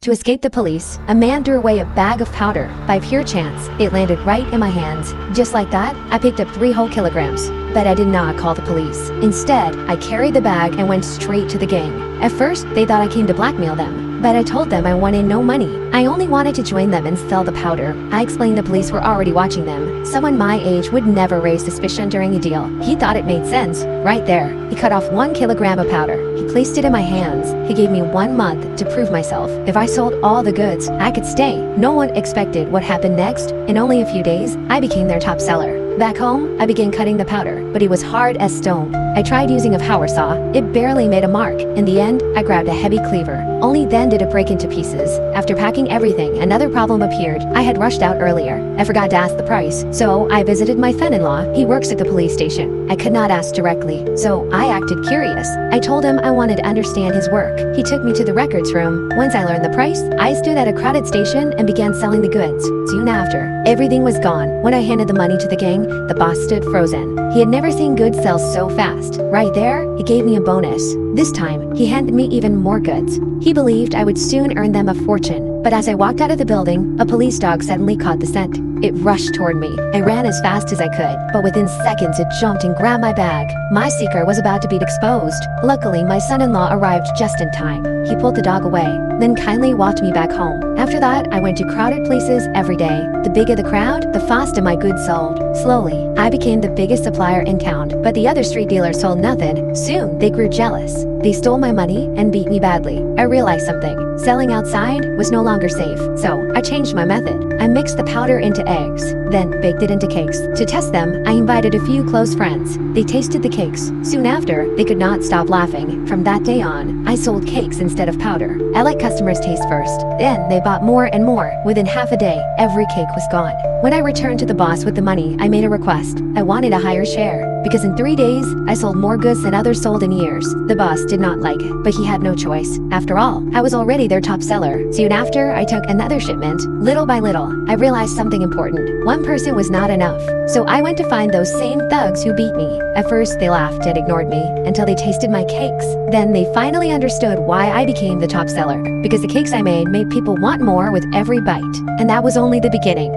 To escape the police, a man threw away a bag of powder. By pure chance, it landed right in my hands. Just like that, I picked up 3 whole kilograms. But I did not call the police. Instead, I carried the bag and went straight to the gang. At first, they thought I came to blackmail them, but I told them I wanted no money. I only wanted to join them and sell the powder. I explained the police were already watching them. Someone my age would never raise suspicion during a deal. He thought it made sense. Right there, he cut off 1 kilogram of powder. He placed it in my hands. He gave me 1 month to prove myself. If I sold all the goods, I could stay. No one expected what happened next. In only a few days, I became their top seller. Back home, I began cutting the powder, but it was hard as stone. I tried using a power saw. It barely made a mark. In the end, I grabbed a heavy cleaver. Only then did it break into pieces. After packing everything, another problem appeared. I had rushed out earlier. I forgot to ask the price, so I visited my son-in-law. He works at the police station. I could not ask directly, so I acted curious. I told him I wanted to understand his work. He took me to the records room. Once I learned the price, I stood at a crowded station and began selling the goods. Soon after, everything was gone. When I handed the money to the gang, the boss stood frozen. He had never seen goods sell so fast. Right there, he gave me a bonus. This time, he handed me even more goods. He believed I would soon earn them a fortune. But as I walked out of the building, a police dog suddenly caught the scent. It rushed toward me. I ran as fast as I could, but within seconds it jumped and grabbed my bag. My secret was about to be exposed. Luckily, my son-in-law arrived just in time. He pulled the dog away, then kindly walked me back home. After that, I went to crowded places every day. The bigger the crowd, the faster my goods sold. Slowly, I became the biggest supplier in town, but the other street dealers sold nothing. Soon, they grew jealous. They stole my money and beat me badly. I realized something. Selling outside was no longer safe, so I changed my method. I mixed the powder into eggs, then baked it into cakes. To test them, I invited a few close friends. They tasted the cakes. Soon after, they could not stop laughing. From that day on, I sold cakes instead of powder. I let customers taste first. Then they bought more and more. Within half a day, every cake was gone. When I returned to the boss with the money, I made a request. I wanted a higher share, because in 3 days, I sold more goods than others sold in years. The boss did not like it, but he had no choice. After all, I was already their top seller. Soon after, I took another shipment. Little by little, I realized something important. One person was not enough. So I went to find those same thugs who beat me. At first, they laughed and ignored me until they tasted my cakes. Then they finally understood why I became the top seller. Because the cakes I made people want more with every bite. And that was only the beginning.